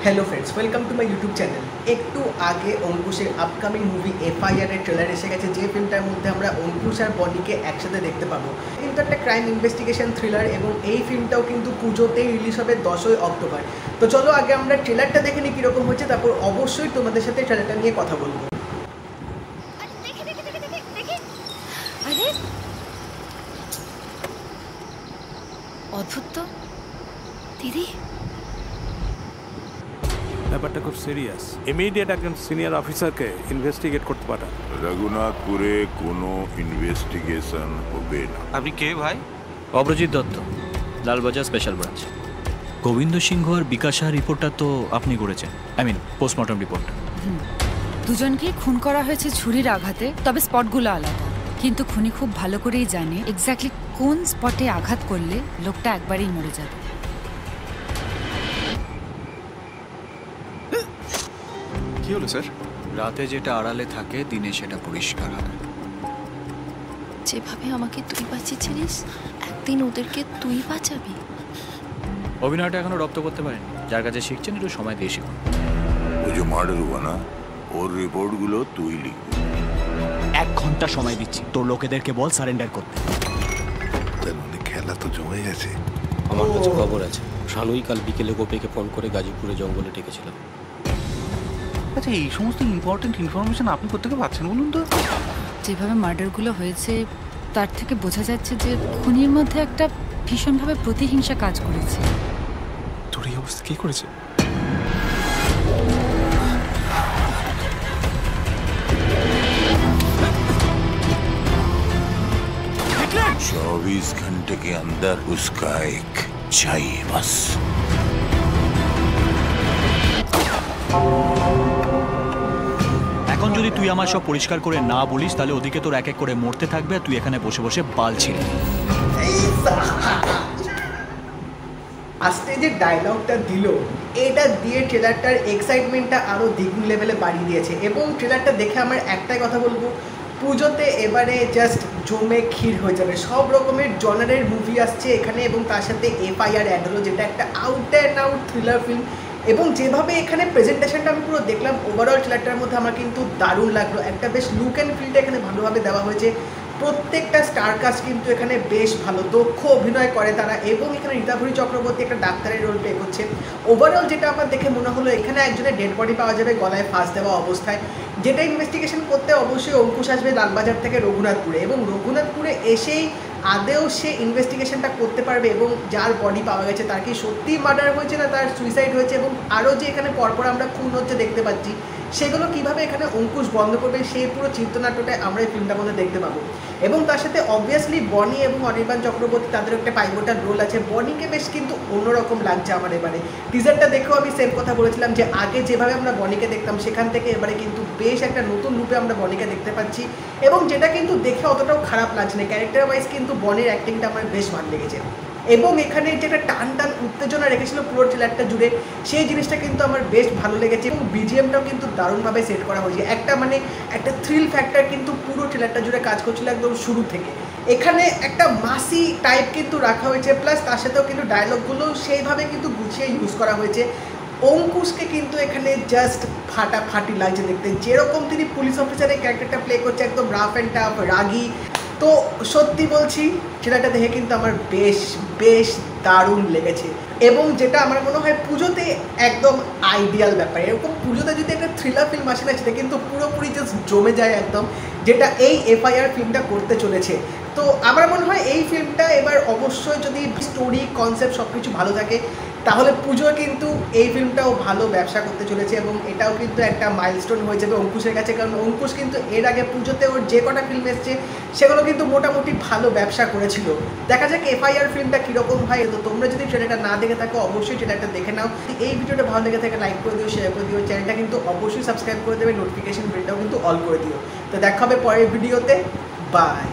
Hello friends welcome to my YouTube channel. একটু আগে অঙ্কুশের আপকামিং মুভি এফআইআর এর ট্রেলার এসে গেছে, যে ফিল্মটার মধ্যে আমরা অঙ্কুশ আর বনিকে একসাথে দেখতে পাবো। কিন্তু একটা ক্রাইম ইনভেস্টিগেশন থ্রিলার এবং এই ফিল্মটাও কিন্তু পুজোতেই রিলিজ হবে 10ই অক্টোবর। তো চলো আগে আমরা ট্রেলারটা দেখে নিই কীরকম হচ্ছে, তারপর অবশ্যই তোমাদের সাথে ট্রেলারটা নিয়ে কথা বলবো। অদ্ভুত তো দিদি, ব্যাপারটা খুব সিরিয়াস। ইমিডিয়েট একজন সিনিয়র অফিসারকে ইনভেস্টিগেট করতে পাঠান। রঘুনাথপুরে কোনো ইনভেস্টিগেশন হবে না। আপনি কে ভাই? অব্রজিৎ দত্ত, লালবাজার স্পেশাল ব্রাঞ্চ। গোবিন্দ সিংহ আর বিকাশ সাহার রিপোর্টটা তো আপনি করেছেন, পোস্টমর্টম রিপোর্ট। দুজনকেই খুন করা হয়েছে ছুরির আঘাতে, তবে স্পটগুলো আলাদা। কিন্তু খুনি খুব ভালো করেই জানে এক্স্যাক্টলি কোন স্পটে আঘাত করলে লোকটা একবারেই মরে যাবে। কি হলো স্যার? রাতে যেটা আড়ালে থাকে দিনে সেটা পরিষ্কার হয়। যেভাবে আমাকে তুই বাঁচিয়েছিলিস, একদিন ওদেরকে তুই বাঁচাবি। অভিনয়টা এখনো রপ্ত করতে পারেন, যার কাছে শিখছেন একটু সময় দিয়ে শিখুন। ও যে মার্ডার হুয়া না, ওর রিপোর্টগুলো তুই লিখবি। 1 ঘন্টা সময় দিচ্ছি, তোর লোকেদেরকে বল সারেন্ডার করতে। তার মানে খেলা তো জমে গেছে। আমার কাছে খবর আছে, শানুই কাল বিকেলে গোপীকে ফোন করে গাজীপুরে জঙ্গলে ডেকেছিলাম। আচ্ছা, এই সমস্ত ইম্পর্টেন্ট ইনফরমেশন আপনি কোথেকে পাচ্ছেন বলুন তো? যেভাবে মার্ডারগুলো হয়েছে তার থেকে বোঝা যাচ্ছে যে খুনির মধ্যে একটা ভীষণভাবে প্রতিহিংসা কাজ করেছে। তোর এই অবস্থা কে করেছে? 24 घंटे के अंदर उसका एक चाहिए बस। এখন যদি তুই আমার সব পরিষ্কার করে না বলিস, তাহলে ওদিকে তোর এক এক করে মরতে থাকবে আর তুই এখানে বসে বসে বাল ছিঁড়বি। আজকে যে ডায়লগটা দিল, এটা দিয়ে ট্রেলারটার এক্সাইটমেন্টটা আরও দ্বিগুণ লেভেলে বাড়িয়ে দিয়েছে। এবং ট্রেলারটা দেখে আমার একটাই কথা বলবো, পুজোতে এবারে জাস্ট জমে ক্ষীর হয়ে যাবে। সব রকমের জনারের মুভি আসছে এখানে এবং তার সাথে এফআইআর অ্যাড হলো, যেটা একটা out and out thriller film. এবং যেভাবে এখানে প্রেজেন্টেশনটা আমি পুরো দেখলাম, ওভারঅল ট্রেলারটার মধ্যে আমার কিন্তু দারুণ লাগলো। একটা বেশ লুক অ্যান্ড ফিলটা এখানে ভালোভাবে দেওয়া হয়েছে। প্রত্যেকটা স্টার কাস্ট কিন্তু এখানে বেশ ভালো দক্ষ অভিনয় করে তারা। এবং এখানে রীতাভরি চক্রবর্তী একটা ডাক্তারের রোল প্লে করছে। ওভারঅল যেটা আমার দেখে মনে হলো, এখানে একজনের ডেড বডি পাওয়া যাবে গলায় ফাঁস দেওয়া অবস্থায়, যেটা ইনভেস্টিগেশন করতে অবশ্যই অঙ্কুশ আসবে লালবাজার থেকে রঘুনাথপুরে। এবং রঘুনাথপুরে এসেই আদেও সে ইনভেস্টিগেশনটা করতে পারবে এবং যার বডি পাওয়া গেছে তার কি সত্যিই মার্ডার হয়েছে না তার সুইসাইড হয়েছে, এবং আরও যে এখানে পরপর আমরা খুন হচ্ছে দেখতে পাচ্ছি, সেগুলো কীভাবে এখানে অঙ্কুশ বন্ধ করবে সেই পুরো চিত্রনাট্যটা আমরা এই ফিল্মটার মধ্যে দেখতে পাবো। এবং তার সাথে অবভিয়াসলি বনি এবং অনির্বাণ চক্রবর্তী, তাদের একটা পাইভোটাল রোল আছে। বনিকে বেশ কিন্তু অন্যরকম লাগছে আমার এবারে। টিজারটা দেখেও আমি সেম কথা বলেছিলাম যে আগে যেভাবে আমরা বনিকে দেখতাম সেখান থেকে এবারে কিন্তু বেশ একটা নতুন রূপে আমরা বনিকে দেখতে পাচ্ছি, এবং যেটা কিন্তু দেখে অতটাও খারাপ লাগছে না। ক্যারেক্টার ওয়াইজ কিন্তু বনির অ্যাক্টিংটা আমার বেশ ভালো লেগেছে। এবং এখানে যেটা টান টান উত্তেজনা রেখেছিল পুরো ট্রেলারটা জুড়ে, সেই জিনিসটা কিন্তু আমার বেশ ভালো লেগেছে। এবং বিজিএমটাও কিন্তু দারুণভাবে সেট করা হয়েছে। একটা থ্রিল ফ্যাক্টর কিন্তু পুরো ট্রেলারটা জুড়ে কাজ করছিল একদম শুরু থেকে। এখানে একটা মাসি টাইপ কিন্তু রাখা হয়েছে, প্লাস তার সাথেও কিন্তু ডায়লগগুলো সেইভাবে কিন্তু গুছিয়ে ইউজ করা হয়েছে। অঙ্কুশকে কিন্তু এখানে জাস্ট ফাটাফাটি লাগছে দেখতে, যেরকম তিনি পুলিশ অফিসারের ক্যারেক্টারটা প্লে করছে, একদম রাফ অ্যান্ড টাফ রাগী। তো সত্যি বলছি ট্রেলারটা দেখে কিন্তু আমার বেশ বেশ দারুণ লেগেছে। এবং যেটা আমার মনে হয় পুজোতে একদম আইডিয়াল ব্যাপার, এরকম পুজোতে যদি একটা থ্রিলার ফিল্ম আসে না, সেটা কিন্তু পুরোপুরি জাস্ট জমে যায় একদম, যেটা এই এফআইআর ফিল্মটা করতে চলেছে। তো আমার মনে হয় এই ফিল্মটা এবার অবশ্যই যদি স্টোরি কনসেপ্ট সব কিছু ভালো থাকে, তাহলে পুজো কিন্তু এই ফিল্মটাও ভালো ব্যবসা করতে চলেছে। এবং এটাও কিন্তু একটা মাইলস্টোন হয়ে যাবে অঙ্কুশের কাছে, কারণ অঙ্কুশ কিন্তু এর আগে পুজোতে ওর যে কটা ফিল্ম এসছে সেগুলো কিন্তু মোটামুটি ভালো ব্যবসা করেছিল। দেখা যাক এফআইআর ফিল্মটা কীরকম হয়। তো তোমরা যদি ট্রেলারটা না দেখে থাকো অবশ্যই ট্রেলারটা দেখে নাও। এই ভিডিওটা ভালো লেগে থাকে লাইক করে দিও, শেয়ার করে দিও, চ্যানেলটা কিন্তু অবশ্যই সাবস্ক্রাইব করে দেবে, নোটিফিকেশন বেলটাও কিন্তু অল করে দিও। তো দেখা হবে পরের ভিডিওতে, বাই।